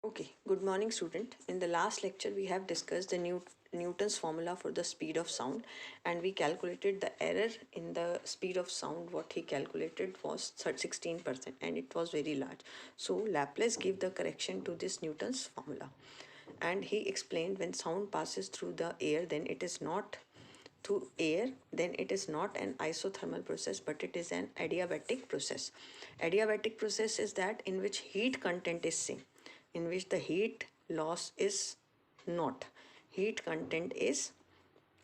Okay, good morning student. In the last lecture we have discussed the Newton's formula for the speed of sound, and we calculated the error in the speed of sound. What he calculated was 16% and it was very large. So Laplace gave the correction to this Newton's formula, and he explained when sound passes through the air, then it is not through air, then it is not an isothermal process, but it is an adiabatic process. Adiabatic process is that in which heat content is same, in which the heat loss is not. Heat content is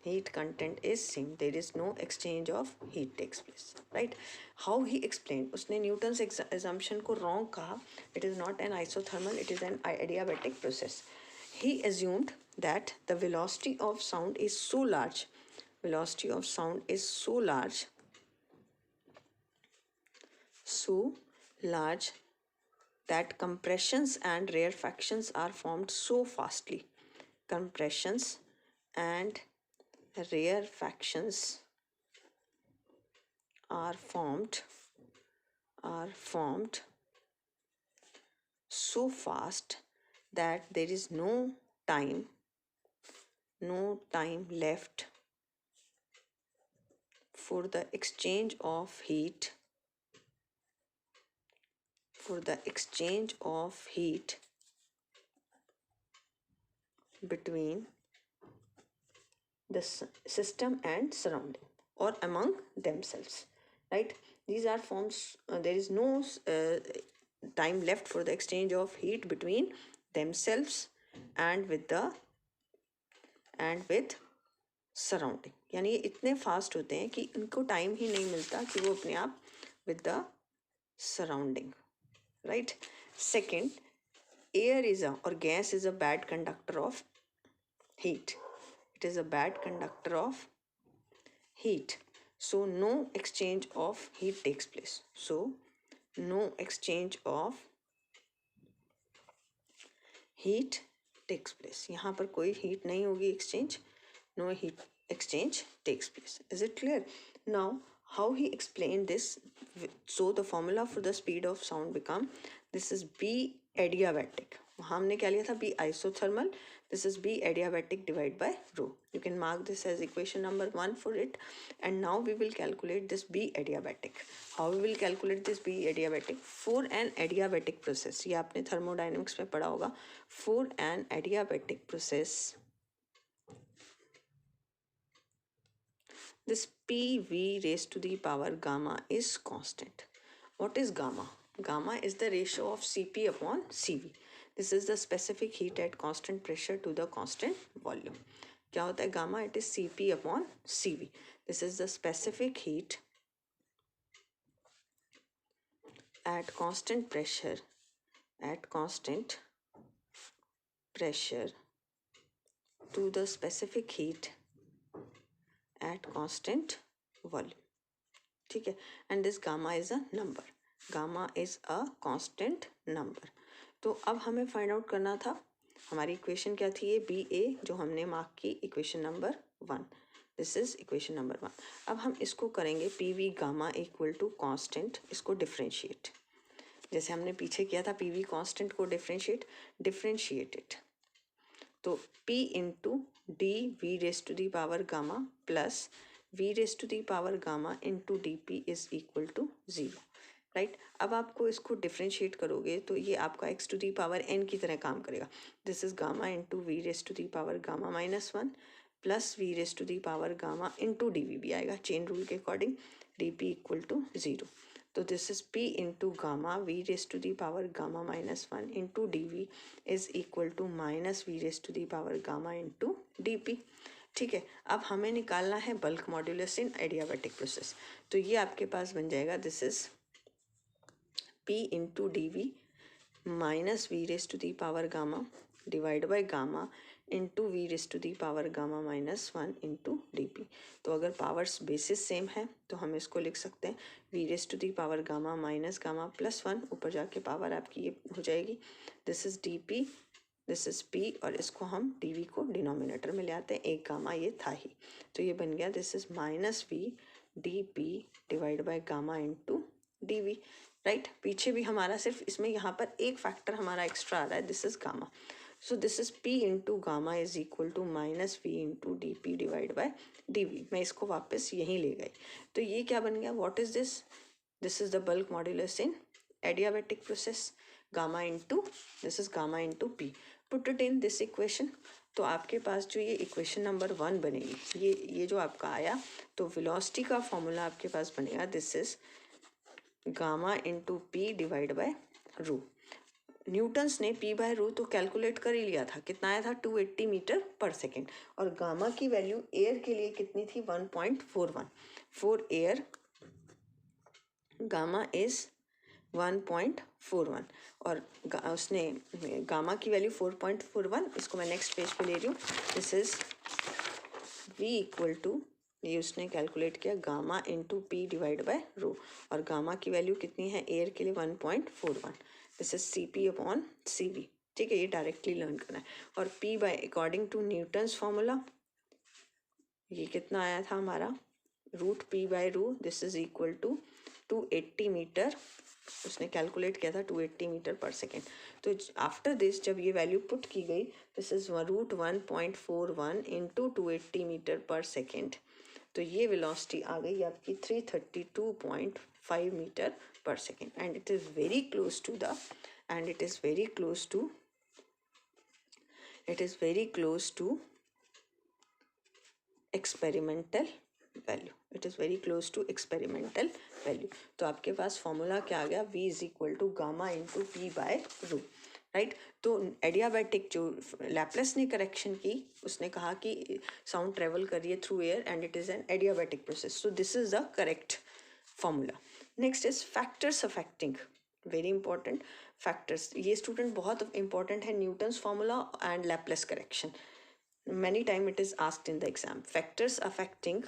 same. There is no exchange of heat takes place, right? How he explained, उसने Newton's assumption को wrong कहा. It is not an isothermal, it is an adiabatic process. He assumed that the velocity of sound is so large, so large that compressions and rarefactions are formed so fastly. Compressions and rarefactions are formed so fast that there is no time left for the exchange of heat between the system and surrounding or among themselves, right? These are forms, there is no time left for the exchange of heat between themselves and with surrounding. यानी ये इतने fast होते हैं कि इनको time ही नहीं मिलता कि वो अपने आप with the surrounding, right? Second, air is a और gas is a bad conductor of heat. It is a bad conductor of heat. So no exchange of heat takes place. So no exchange of heat takes place. यहाँ पर कोई heat नहीं होगी exchange. No heat exchange takes place. Is it clear? Now how he explained this? So the formula for the speed of sound become, this is B adiabatic. हमने क्या लिया था? B isothermal. This is B adiabatic divided by rho. You can mark this as equation number 1 for it. And now we will calculate this B adiabatic. How we will calculate this B adiabatic? For an adiabatic process, ये आपने thermodynamics में पढ़ा होगा. For an adiabatic process, this PV raised to the power gamma is constant. What is gamma? Gamma is the ratio of Cp upon Cv. This is the specific heat at constant pressure to the constant volume. क्या होता है gamma? It is Cp upon Cv. This is the specific heat at constant pressure to the specific heat at constant volume. ठीक है? And this gamma is a number. Gamma is a constant number. तो अब हमें find out करना था, हमारी equation क्या थी? ये बी ए जो हमने मार्क की equation number 1. This is equation number 1. अब हम इसको करेंगे P V gamma equal to constant, इसको डिफ्रेंशिएट. जैसे हमने पीछे किया था पी वी कॉन्स्टेंट को डिफ्रेंशिएटेड. तो P into D V raise to the power gamma plus V raise to the power gamma into D P is equal to 0, right? अब आपको इसको डिफ्रेंशिएट करोगे तो ये आपका X to the power N की तरह काम करेगा. This is gamma into V raise to the power gamma -1 plus V raise to the power gamma into D V भी आएगा चेन रूल के according, D P equal to 0. तो this is P into gamma V raise to the power gamma -1 into D V is equal to minus V raise to the power gamma into D P. ठीक है? अब हमें निकालना है bulk modulus in adiabatic process. तो ये आपके पास बन जाएगा, this is P into D V minus V raise to the power gamma divide by gamma into V raise to the power gamma -1 into D P. तो अगर powers basis same है तो हम इसको लिख सकते हैं V raise to the power gamma minus gamma plus 1, ऊपर जाके पावर आपकी ये हो जाएगी. This is D P, this is P, और इसको हम डी वी को डिनोमिनेटर में ले आते हैं, एक गामा ये था ही. तो ये बन गया this is minus V D P divide by gamma into D V, right. पीछे भी हमारा सिर्फ इसमें यहाँ पर एक फैक्टर हमारा एक्स्ट्रा आ रहा है, this is gamma. So this is P into gamma is equal to minus V into DP divide by DV। मैं इसको वापस यहीं ले गई, तो ये क्या बन गया, what is this, this is the bulk modulus in adiabatic process, gamma into this is gamma into P। Put it in this equation, तो आपके पास जो ये इक्वेशन नंबर 1 बनेगी, ये जो आपका आया, तो वेलोसिटी का फॉर्मूला आपके पास बनेगा, this is gamma into P divide bye रू। न्यूटन्स ने P बाय रू तो कैलकुलेट कर ही लिया था, कितना आया था 280 मीटर पर सेकेंड, और गामा की वैल्यू एयर के लिए कितनी थी 1.41 फॉर एयर, गामा इज 1.41, और उसने गामा की वैल्यू 4.41, इसको मैं नेक्स्ट पेज पे ले रही हूँ, this is V equal to, ये उसने कैलकुलेट किया gamma into P divide by rho, और गामा की वैल्यू कितनी है एयर के लिए 1.41, this is CP upon CV। ठीक है, ये डायरेक्टली लर्न करना है। और P by according to Newton's formula ये कितना आया था हमारा, root P by rho, this is equal to 280 metre, उसने कैलकुलेट किया था 280 मीटर पर सेकेंड। तो आफ्टर दिस जब ये वैल्यू पुट की गई, this is root 1.41 into 280 metre per second, तो ये वेलोसिटी आ गई आपकी 332.5 metre per second, and it is very close to the, and it is very close to, it is very close to experimental value, it is very close to experimental value। तो आपके पास formula क्या आ गया, V is equal to gamma into P by rho, right. तो adiabatic जो Laplace ने correction की, उसने कहा कि साउंड ट्रेवल करिए through air and it is an adiabatic process, so this is the correct formula. Next is factors affecting, very important factors, ये student बहुत इंपॉर्टेंट है, Newton's formula and Laplace correction, many time it is asked in the exam, factors affecting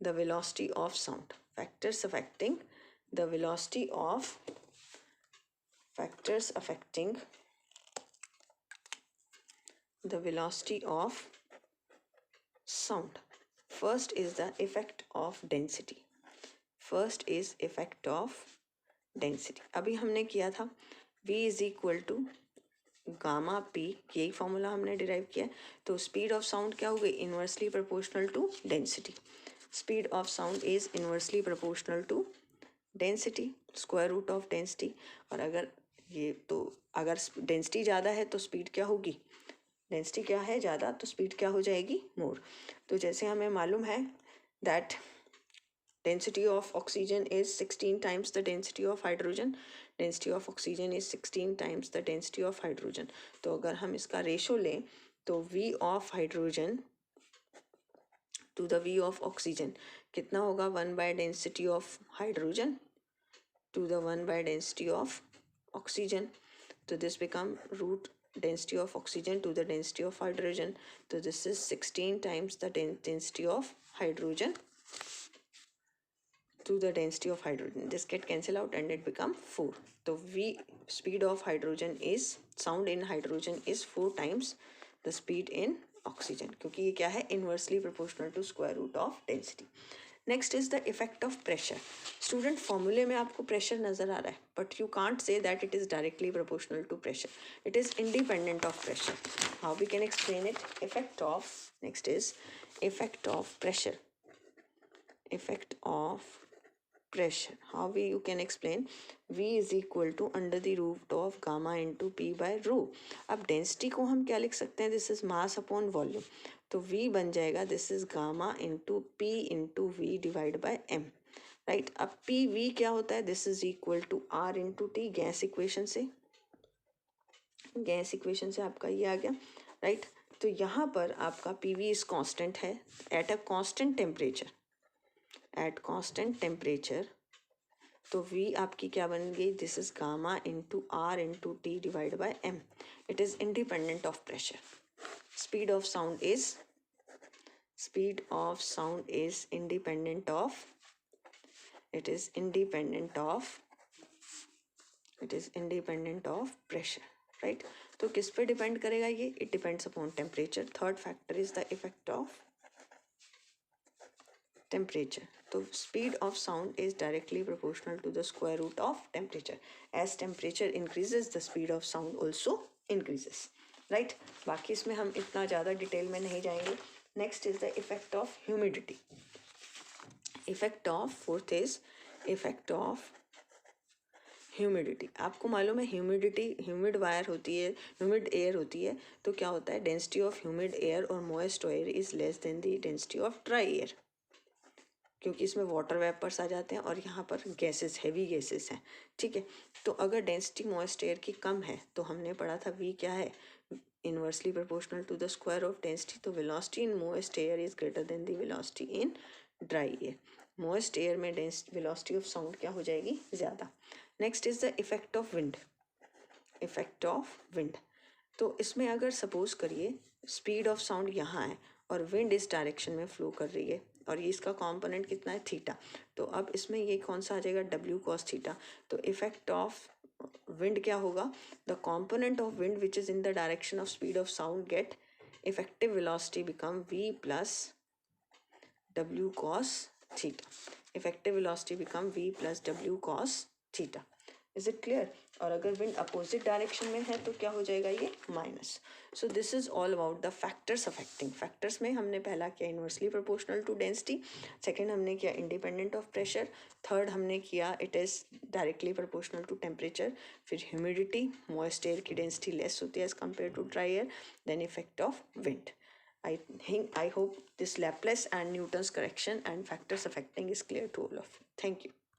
the velocity of sound, factors affecting the velocity of, factors affecting the velocity of sound, first is the effect of density, first is effect of density। अभी हमने किया था V is equal to gamma P, यही formula हमने derive किया, तो speed of sound क्या हो गई, inversely proportional to density, speed of sound is inversely proportional to density, square root of density, और अगर ये तो अगर डेंसिटी ज़्यादा है तो स्पीड क्या होगी, डेंसिटी क्या है ज़्यादा तो स्पीड क्या हो जाएगी मोर। तो जैसे हमें मालूम है that density of oxygen is 16 times the density of hydrogen, density of oxygen is 16 times the density of hydrogen। तो अगर हम इसका रेशो लें तो V of hydrogen to the V of oxygen कितना होगा, 1 by density of hydrogen to the 1 by density of oxygen, तो this become root density of oxygen to the density of hydrogen, so this is 16 times the density of hydrogen to the density of hydrogen, this get cancel out and it become 4। तो V speed of hydrogen is, sound in hydrogen is 4 times the speed in oxygen, क्योंकि ये क्या है, inversely proportional to square root of density। Next is the effect of pressure. Student फॉर्मूले में आपको pressure नजर आ रहा है, but you can't say that it is directly proportional to pressure, it is independent of pressure. How we can explain it, effect of, next is effect of pressure, effect of pressure, how you can explain, V is equal to under the root of gamma into P by rho। अब density को हम क्या लिख सकते हैं, this is mass upon volume, तो V बन जाएगा this is gamma into P into V divide by M, right. अब P V क्या होता है, this is equal to R into T, gas equation से, गैस इक्वेशन से आपका ये आ गया, राइट। तो यहाँ पर आपका PV इज कांस्टेंट है at a constant temperature, at constant temperature, तो V आपकी क्या बन गई, this is gamma into R into T divide by M, it is independent of pressure. Speed of sound is, speed of sound is independent of, it is independent of, it is independent of pressure, right. तो किस पे depend करेगा ये, it depends upon temperature. Third factor is the effect of temperature, तो speed of sound is directly proportional to the square root of temperature. As temperature increases the speed of sound also increases. Right, बाकी इसमें हम इतना ज़्यादा detail में नहीं जाएंगे. Next is the effect of humidity. Effect of fourth is effect of humidity. आपको मालूम है ह्यूमिडिटी, ह्यूमिड वायर होती है, ह्यूमिड एयर होती है, तो क्या होता है, डेंसिटी ऑफ ह्यूमिड एयर और moist air is less than the density of dry air, क्योंकि इसमें वाटर वेपर्स आ जाते हैं और यहाँ पर गैसेस, हैवी गैसेस हैं. ठीक है, तो अगर डेंसिटी मॉइस्ट एयर की कम है तो हमने पढ़ा था वी क्या है, inversely proportional to the square of density. तो velocity in moist air is greater than the velocity in dry air. Moist air में वेलोसिटी ऑफ साउंड क्या हो जाएगी, ज़्यादा. Next is the effect of wind. Effect of wind, तो इसमें अगर suppose करिए स्पीड ऑफ साउंड यहाँ है और विंड इस डायरेक्शन में फ्लो कर रही है और ये इसका कंपोनेंट कितना है, थीटा. तो अब इसमें ये कौन सा आ जाएगा, डब्ल्यू कॉस थीटा. तो इफेक्ट ऑफ विंड क्या होगा, the component of wind which is in the direction of speed of sound get effective velocity become v plus w cos theta. Effective velocity become v plus w cos theta. Is it clear? और अगर wind opposite direction में है तो क्या हो जाएगा, ये minus. So this is all about the factors affecting. Factors में हमने पहला किया inversely proportional to density, second हमने किया इंडिपेंडेंट ऑफ प्रेशर, थर्ड हमने किया it is directly proportional to temperature, फिर ह्यूमिडिटी, मॉइस्ट एयर की डेंसिटी लेस होती है as compare to dry air, then effect of wind. I hope this Laplace and Newton's correction and factors affecting is clear to all of you. Thank you.